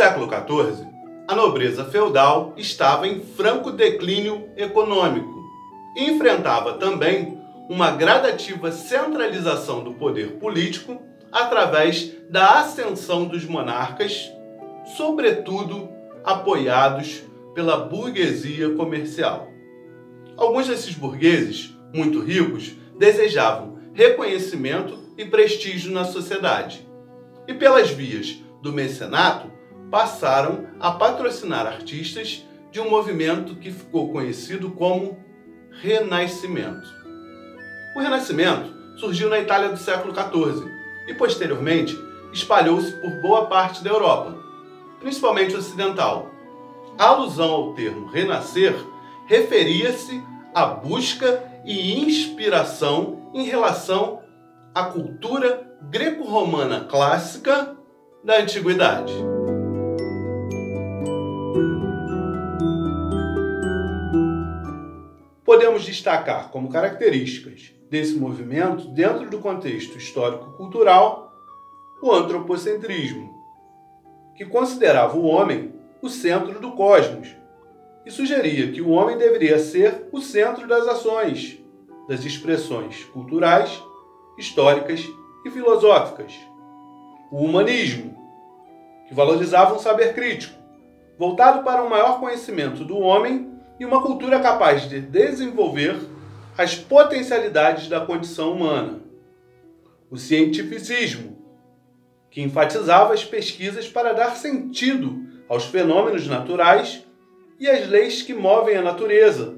século XIV, a nobreza feudal estava em franco declínio econômico e enfrentava também uma gradativa centralização do poder político através da ascensão dos monarcas, sobretudo apoiados pela burguesia comercial. Alguns desses burgueses, muito ricos, desejavam reconhecimento e prestígio na sociedade, e pelas vias do mecenato passaram a patrocinar artistas de um movimento que ficou conhecido como Renascimento. O Renascimento surgiu na Itália do século XIV e, posteriormente, espalhou-se por boa parte da Europa, principalmente ocidental. A alusão ao termo renascer referia-se à busca e inspiração em relação à cultura greco-romana clássica da antiguidade. Podemos destacar como características desse movimento, dentro do contexto histórico-cultural, o antropocentrismo, que considerava o homem o centro do cosmos e sugeria que o homem deveria ser o centro das ações, das expressões culturais, históricas e filosóficas. O humanismo, que valorizava um saber crítico, voltado para um maior conhecimento do homem e uma cultura capaz de desenvolver as potencialidades da condição humana. O cientificismo, que enfatizava as pesquisas para dar sentido aos fenômenos naturais e às leis que movem a natureza,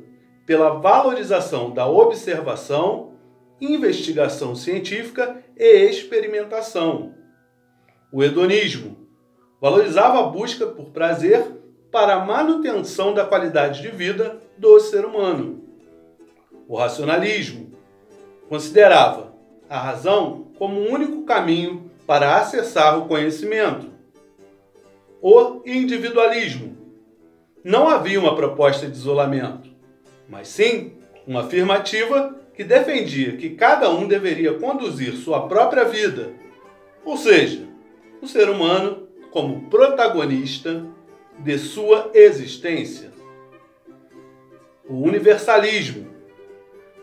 pela valorização da observação, investigação científica e experimentação. O hedonismo valorizava a busca por prazer para a manutenção da qualidade de vida do ser humano. O racionalismo considerava a razão como o único caminho para acessar o conhecimento. O individualismo. Não havia uma proposta de isolamento, mas sim uma afirmativa que defendia que cada um deveria conduzir sua própria vida, ou seja, o ser humano como protagonista de sua existência. O universalismo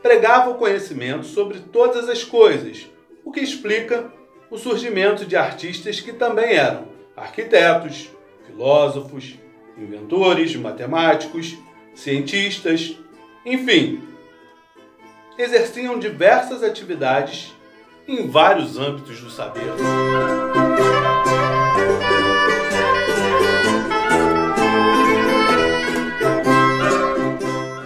pregava o conhecimento sobre todas as coisas, o que explica o surgimento de artistas que também eram arquitetos, filósofos, inventores, matemáticos, cientistas, enfim, exerciam diversas atividades em vários âmbitos do saber.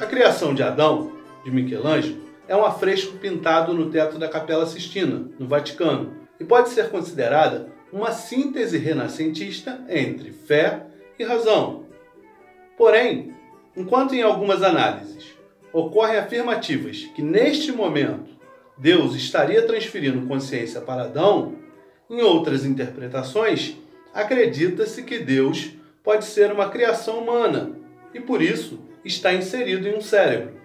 A criação de Adão, de Michelangelo, é um afresco pintado no teto da Capela Sistina, no Vaticano, e pode ser considerada uma síntese renascentista entre fé e razão. Porém, enquanto em algumas análises ocorrem afirmativas que neste momento Deus estaria transferindo consciência para Adão, em outras interpretações acredita-se que Deus pode ser uma criação humana e por isso está inserido em um cérebro.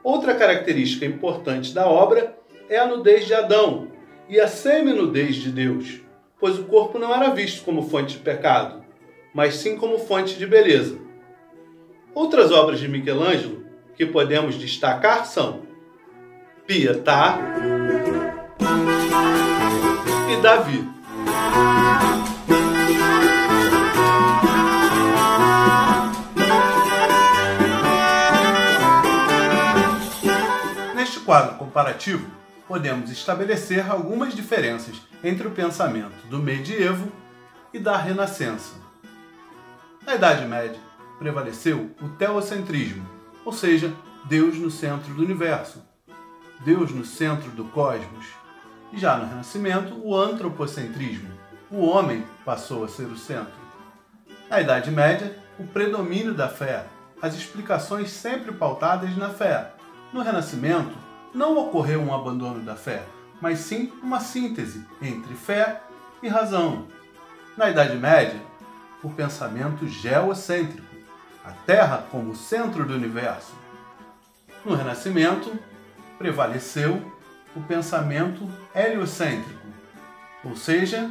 Outra característica importante da obra é a nudez de Adão e a seminudez de Deus, pois o corpo não era visto como fonte de pecado, mas sim como fonte de beleza. Outras obras de Michelangelo que podemos destacar são Pietà e Davi. Neste quadro comparativo, podemos estabelecer algumas diferenças entre o pensamento do medievo e da Renascença. Na Idade Média, prevaleceu o teocentrismo, ou seja, Deus no centro do universo, Deus no centro do cosmos. E já no Renascimento, o antropocentrismo, o homem passou a ser o centro. Na Idade Média, o predomínio da fé, as explicações sempre pautadas na fé. No Renascimento, não ocorreu um abandono da fé, mas sim uma síntese entre fé e razão. Na Idade Média, o pensamento geocêntrico, a Terra como centro do universo. No Renascimento, prevaleceu o pensamento heliocêntrico, ou seja,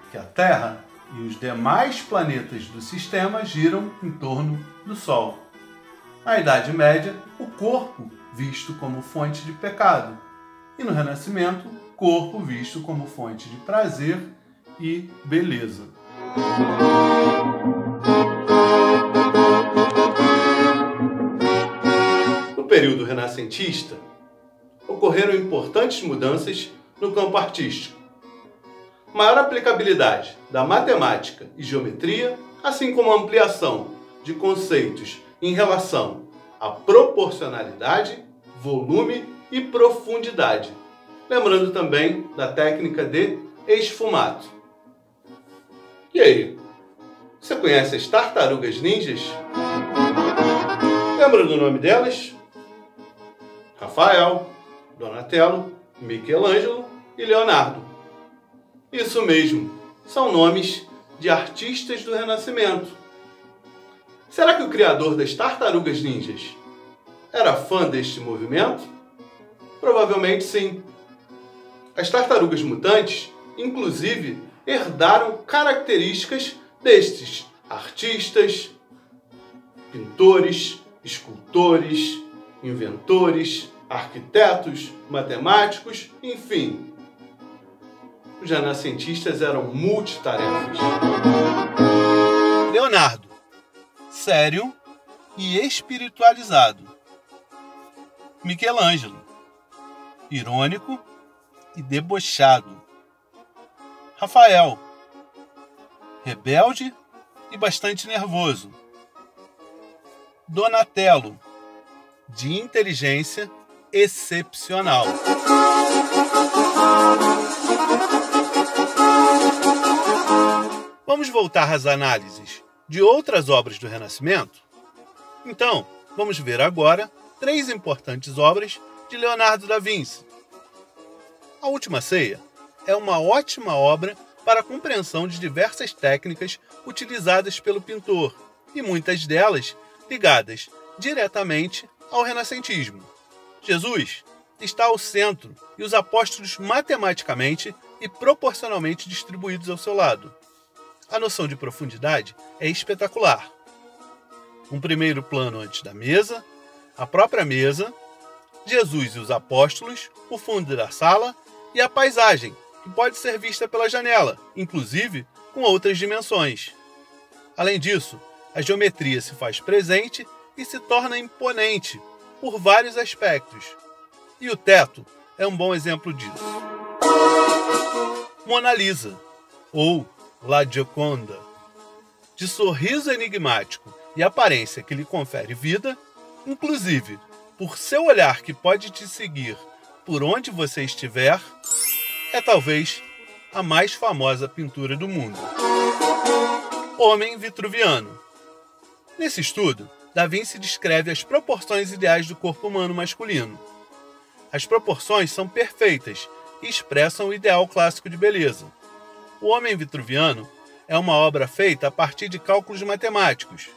que a Terra e os demais planetas do sistema giram em torno do Sol. Na Idade Média, o corpo visto como fonte de pecado, e no Renascimento, o corpo visto como fonte de prazer e beleza. No período renascentista, ocorreram importantes mudanças no campo artístico. Maior aplicabilidade da matemática e geometria, assim como a ampliação de conceitos em relação à proporcionalidade, volume e profundidade. Lembrando também da técnica de esfumato. E aí, você conhece as tartarugas ninjas? Lembra do nome delas? Rafael, Donatello, Michelangelo e Leonardo. Isso mesmo, são nomes de artistas do Renascimento. Será que o criador das tartarugas ninjas era fã deste movimento? Provavelmente sim. As tartarugas mutantes, inclusive, herdaram características destes artistas, pintores, escultores, inventores, arquitetos, matemáticos, enfim. Os renascentistas eram multitarefas. Leonardo, sério e espiritualizado. Michelangelo, irônico e debochado. Rafael, rebelde e bastante nervoso. Donatello, de inteligência excepcional. Vamos voltar às análises de outras obras do Renascimento? Então, vamos ver agora 3 importantes obras de Leonardo da Vinci. A Última Ceia é uma ótima obra para a compreensão de diversas técnicas utilizadas pelo pintor, e muitas delas ligadas diretamente ao renascentismo. Jesus está ao centro e os apóstolos matematicamente e proporcionalmente distribuídos ao seu lado. A noção de profundidade é espetacular. Um primeiro plano antes da mesa, a própria mesa, Jesus e os apóstolos, o fundo da sala e a paisagem, que pode ser vista pela janela, inclusive com outras dimensões. Além disso, a geometria se faz presente e se torna imponente por vários aspectos. E o teto é um bom exemplo disso. Mona Lisa, ou La Gioconda, de sorriso enigmático e aparência que lhe confere vida, inclusive por seu olhar que pode te seguir por onde você estiver, é talvez a mais famosa pintura do mundo. Homem Vitruviano. Nesse estudo, Da Vinci descreve as proporções ideais do corpo humano masculino. As proporções são perfeitas e expressam o ideal clássico de beleza. O Homem Vitruviano é uma obra feita a partir de cálculos matemáticos.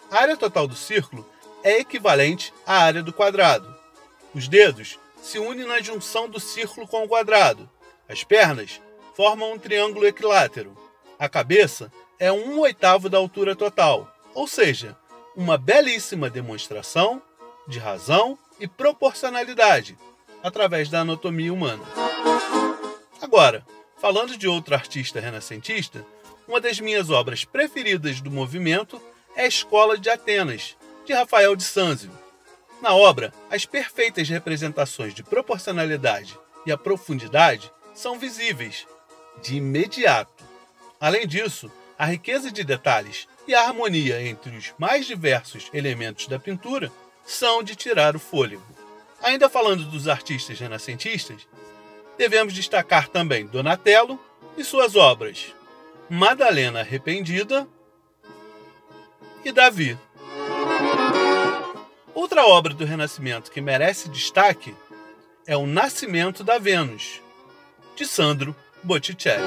A área total do círculo é equivalente à área do quadrado. Os dedos se unem na junção do círculo com o quadrado. As pernas formam um triângulo equilátero. A cabeça é 1/8 da altura total, ou seja, uma belíssima demonstração de razão e proporcionalidade através da anatomia humana. Agora, falando de outro artista renascentista, uma das minhas obras preferidas do movimento é a Escola de Atenas, de Rafael de Sanzio. Na obra, as perfeitas representações de proporcionalidade e a profundidade são visíveis de imediato. Além disso, a riqueza de detalhes e a harmonia entre os mais diversos elementos da pintura são de tirar o fôlego. Ainda falando dos artistas renascentistas, devemos destacar também Donatello e suas obras Madalena Arrependida e Davi. Outra obra do Renascimento que merece destaque é O Nascimento da Vênus, de Sandro Botticelli.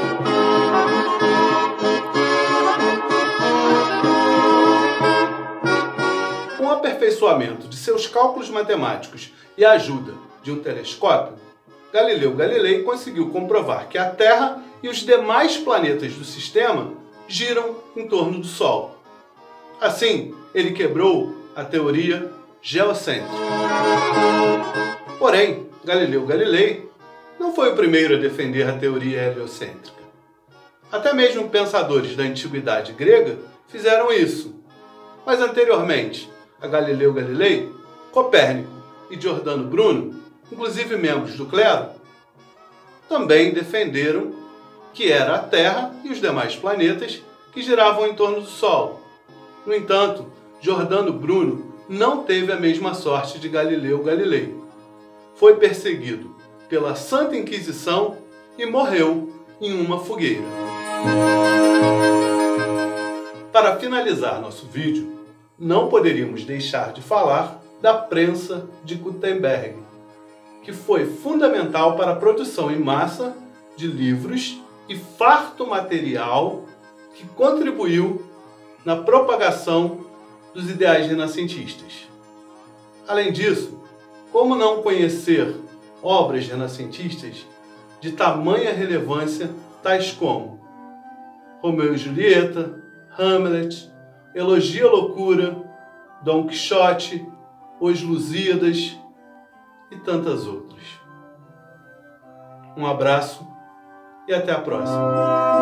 Com o aperfeiçoamento de seus cálculos matemáticos e a ajuda de um telescópio, Galileu Galilei conseguiu comprovar que a Terra e os demais planetas do sistema giram em torno do Sol. Assim, ele quebrou a teoria geocêntrica. Porém, Galileu Galilei não foi o primeiro a defender a teoria heliocêntrica. Até mesmo pensadores da antiguidade grega fizeram isso. Mas anteriormente a Galileu Galilei, Copérnico e Giordano Bruno, inclusive membros do clero, também defenderam que era a Terra e os demais planetas que giravam em torno do Sol. No entanto, Giordano Bruno não teve a mesma sorte de Galileu Galilei. Foi perseguido pela Santa Inquisição e morreu em uma fogueira. Para finalizar nosso vídeo, não poderíamos deixar de falar da prensa de Gutenberg, que foi fundamental para a produção em massa de livros e farto material que contribuiu na propagação dos ideais renascentistas. Além disso, como não conhecer obras renascentistas de tamanha relevância, tais como Romeu e Julieta, Hamlet, Elogio à Loucura, Dom Quixote, Os Lusíadas e tantas outras. Um abraço e até a próxima.